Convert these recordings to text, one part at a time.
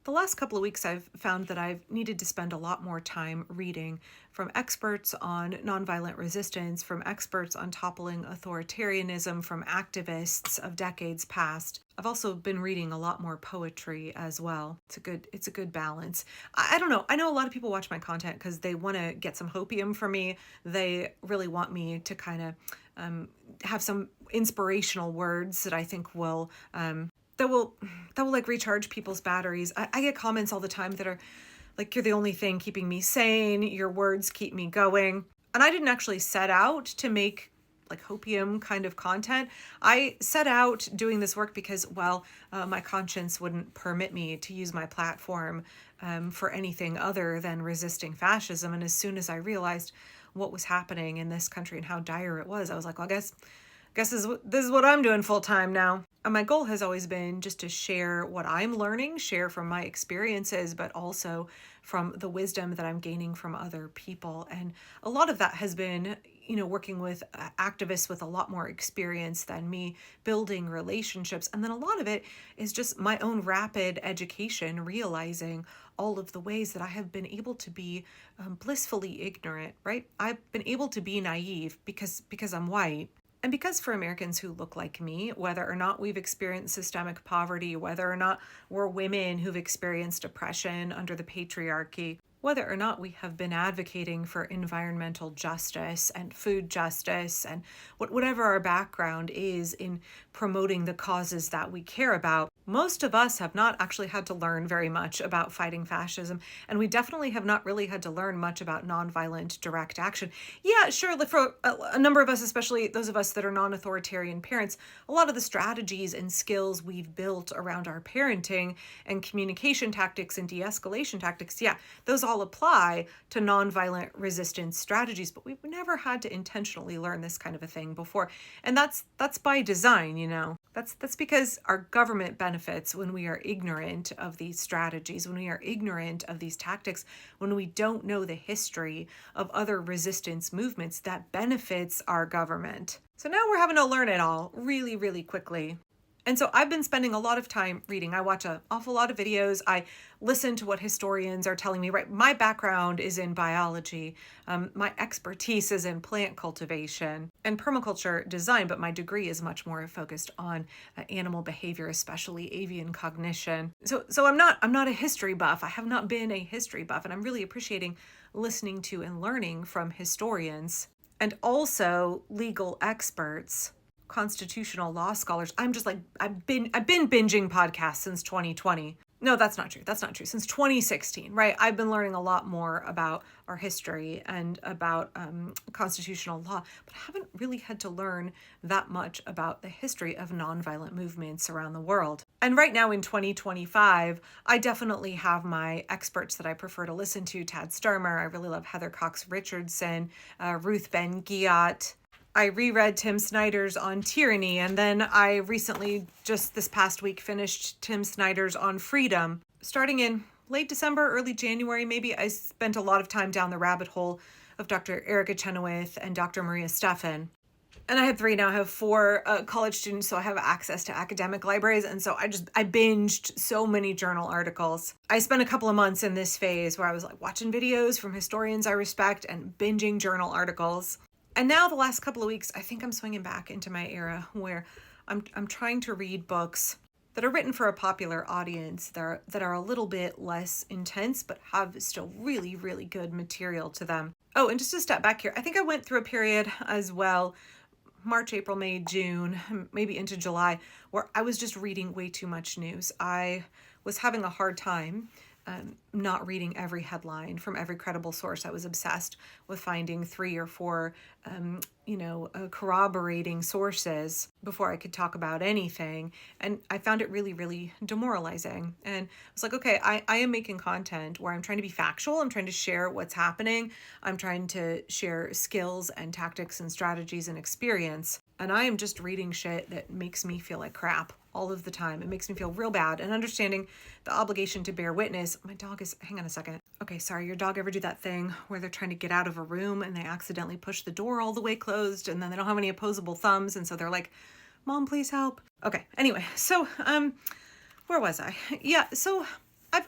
The last couple of weeks, I've found that I've needed to spend a lot more time reading from experts on nonviolent resistance, from experts on toppling authoritarianism, from activists of decades past. I've also been reading a lot more poetry as well. It's a good balance. I don't know. I know a lot of people watch my content because they want to get some hopium from me. They really want me to kind of have some inspirational words that I think will that will like recharge people's batteries. I get comments all the time that are like, you're the only thing keeping me sane, your words keep me going. And I didn't actually set out to make like hopium kind of content. I set out doing this work because, well, my conscience wouldn't permit me to use my platform for anything other than resisting fascism. And as soon as I realized what was happening in this country and how dire it was, I was like, well, I guess this is what I'm doing full time now. And my goal has always been just to share what I'm learning, share from my experiences, but also from the wisdom that I'm gaining from other people. And a lot of that has been, working with activists with a lot more experience than me, building relationships. And then a lot of it is just my own rapid education, realizing all of the ways that I have been able to be blissfully ignorant, right? I've been able to be naive because I'm white. And because for Americans who look like me, whether or not we've experienced systemic poverty, whether or not we're women who've experienced oppression under the patriarchy, whether or not we have been advocating for environmental justice and food justice and whatever our background is in promoting the causes that we care about, most of us have not actually had to learn very much about fighting fascism, and we definitely have not really had to learn much about nonviolent direct action. Yeah, sure, like for a number of us, especially those of us that are non-authoritarian parents, a lot of the strategies and skills we've built around our parenting and communication tactics and de-escalation tactics, yeah, those all apply to nonviolent resistance strategies, but we've never had to intentionally learn this kind of a thing before. And that's by design, That's because our government benefits when we are ignorant of these strategies, when we are ignorant of these tactics, when we don't know the history of other resistance movements that benefits our government. So now we're having to learn it all really, really quickly. And so I've been spending a lot of time reading. I watch an awful lot of videos. I listen to what historians are telling me, right? My background is in biology. My expertise is in plant cultivation and permaculture design, but my degree is much more focused on animal behavior, especially avian cognition. So I'm not a history buff. I have not been a history buff, and I'm really appreciating listening to and learning from historians and also legal experts, constitutional law scholars. I'm just like, I've been binging podcasts since 2020. No, that's not true. That's not true. Since 2016, right? I've been learning a lot more about our history and about constitutional law, but I haven't really had to learn that much about the history of nonviolent movements around the world. And right now in 2025, I definitely have my experts that I prefer to listen to. Tad Sturmer, I really love Heather Cox Richardson, Ruth Ben-Ghiat. I reread Tim Snyder's On Tyranny, and then I recently, just this past week, finished Tim Snyder's On Freedom. Starting in late December, early January, maybe, I spent a lot of time down the rabbit hole of Dr. Erica Chenoweth and Dr. Maria Stephan. And I have 3 now. I have 4 college students, so I have access to academic libraries. And so I binged so many journal articles. I spent a couple of months in this phase where I was like watching videos from historians I respect and binging journal articles. And now the last couple of weeks, I think I'm swinging back into my era where I'm trying to read books that are written for a popular audience that are a little bit less intense, but have still really, really good material to them. Oh, and just to step back here, I think I went through a period as well, March, April, May, June, maybe into July, where I was just reading way too much news. I was having a hard time not reading every headline from every credible source. I was obsessed with finding 3 or 4, corroborating sources before I could talk about anything. And I found it really, really demoralizing. And I was like, okay, I am making content where I'm trying to be factual. I'm trying to share what's happening. I'm trying to share skills and tactics and strategies and experience. And I am just reading shit that makes me feel like crap all of the time. It makes me feel real bad. And understanding the obligation to bear witness. My dog is, hang on a second. Okay, sorry, your dog ever do that thing where they're trying to get out of a room and they accidentally push the door all the way closed and then they don't have any opposable thumbs and so they're like, Mom, please help. Okay, anyway, so where was I? Yeah, so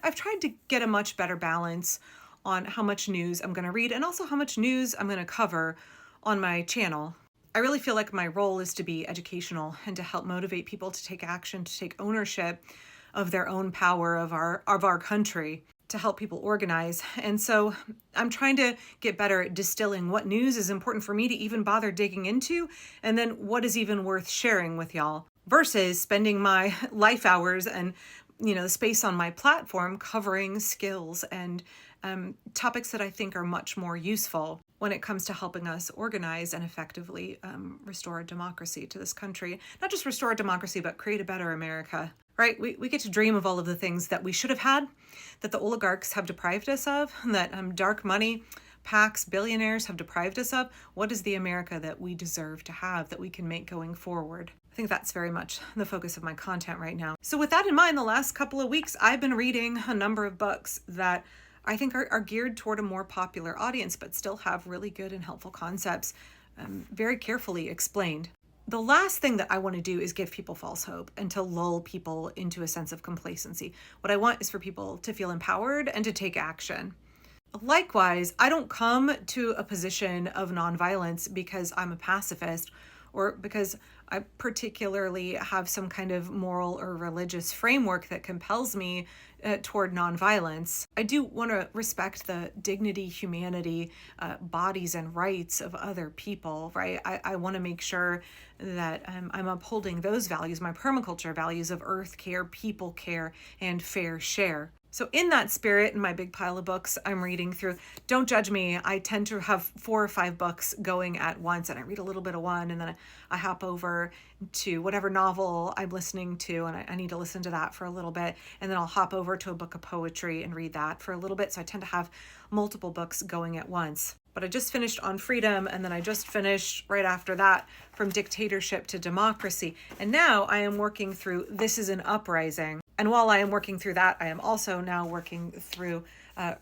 I've tried to get a much better balance on how much news I'm going to read and also how much news I'm going to cover on my channel. I really feel like my role is to be educational and to help motivate people to take action, to take ownership of their own power of our country, to help people organize. And so I'm trying to get better at distilling what news is important for me to even bother digging into, and then what is even worth sharing with y'all, versus spending my life hours and the space on my platform covering skills and topics that I think are much more useful when it comes to helping us organize and effectively restore democracy to this country. Not just restore democracy, but create a better America, right? We get to dream of all of the things that we should have had, that the oligarchs have deprived us of, that dark money, PACs, billionaires have deprived us of. What is the America that we deserve to have, that we can make going forward? I think that's very much the focus of my content right now. So with that in mind, the last couple of weeks, I've been reading a number of books that I think are geared toward a more popular audience, but still have really good and helpful concepts, very carefully explained. The last thing that I want to do is give people false hope and to lull people into a sense of complacency. What I want is for people to feel empowered and to take action. Likewise, I don't come to a position of nonviolence because I'm a pacifist or because I particularly have some kind of moral or religious framework that compels me toward nonviolence. I do want to respect the dignity, humanity, bodies, and rights of other people, right? I want to make sure that I'm upholding those values, my permaculture values of earth care, people care, and fair share. So in that spirit, in my big pile of books I'm reading through, don't judge me. I tend to have 4 or 5 books going at once, and I read a little bit of one, and then I hop over to whatever novel I'm listening to, and I need to listen to that for a little bit, and then I'll hop over to a book of poetry and read that for a little bit. So I tend to have multiple books going at once. But I just finished On Freedom, and then I just finished right after that From Dictatorship to Democracy. And now I am working through This Is an Uprising. And while I am working through that, I am also now working through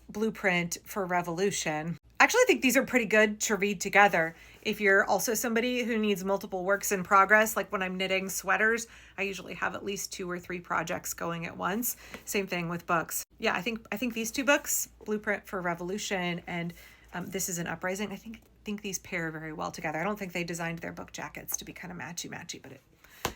Blueprint for Revolution. I actually think these are pretty good to read together. If you're also somebody who needs multiple works in progress, like when I'm knitting sweaters, I usually have at least 2 or 3 projects going at once. Same thing with books. Yeah, I think these 2 books, Blueprint for Revolution and This Is an Uprising, I think these pair very well together. I don't think they designed their book jackets to be kind of matchy-matchy, but it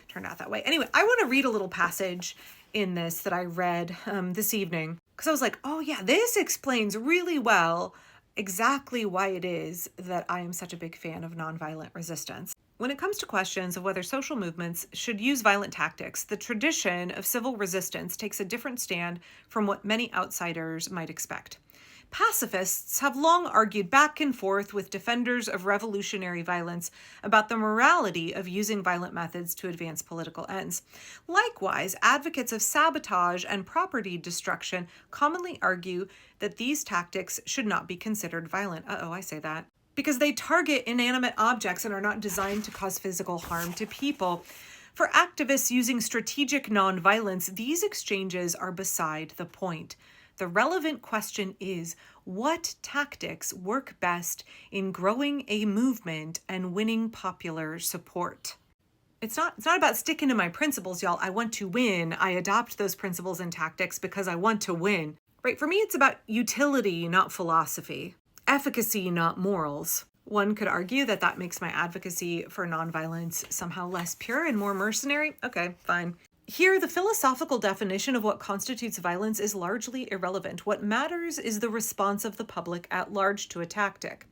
turned out that way. Anyway, I want to read a little passage in this that I read this evening, because I was like, oh yeah, this explains really well exactly why it is that I am such a big fan of nonviolent resistance. When it comes to questions of whether social movements should use violent tactics, the tradition of civil resistance takes a different stand from what many outsiders might expect. Pacifists have long argued back and forth with defenders of revolutionary violence about the morality of using violent methods to advance political ends. Likewise, advocates of sabotage and property destruction commonly argue that these tactics should not be considered violent. I say that. Because they target inanimate objects and are not designed to cause physical harm to people. For activists using strategic nonviolence, these exchanges are beside the point. The relevant question is, what tactics work best in growing a movement and winning popular support? It's not about sticking to my principles, y'all. I want to win. I adopt those principles and tactics because I want to win. Right? For me, it's about utility, not philosophy. Efficacy, not morals. One could argue that that makes my advocacy for nonviolence somehow less pure and more mercenary. Okay, fine. Here, the philosophical definition of what constitutes violence is largely irrelevant. What matters is the response of the public at large to a tactic.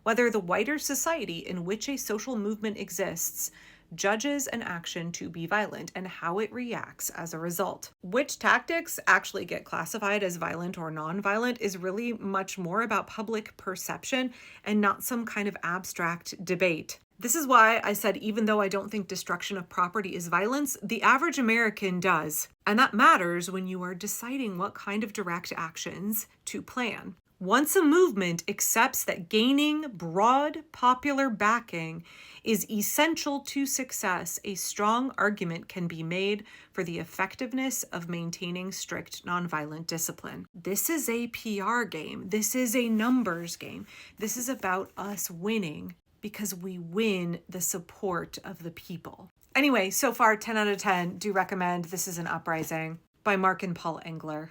Whether the wider society in which a social movement exists judges an action to be violent and how it reacts as a result. Which tactics actually get classified as violent or non-violent is really much more about public perception and not some kind of abstract debate. This is why I said, even though I don't think destruction of property is violence, the average American does. And that matters when you are deciding what kind of direct actions to plan. Once a movement accepts that gaining broad popular backing is essential to success, a strong argument can be made for the effectiveness of maintaining strict nonviolent discipline. This is a PR game. This is a numbers game. This is about us winning because we win the support of the people. Anyway, so far, 10 out of 10, do recommend This Is an Uprising by Mark and Paul Engler.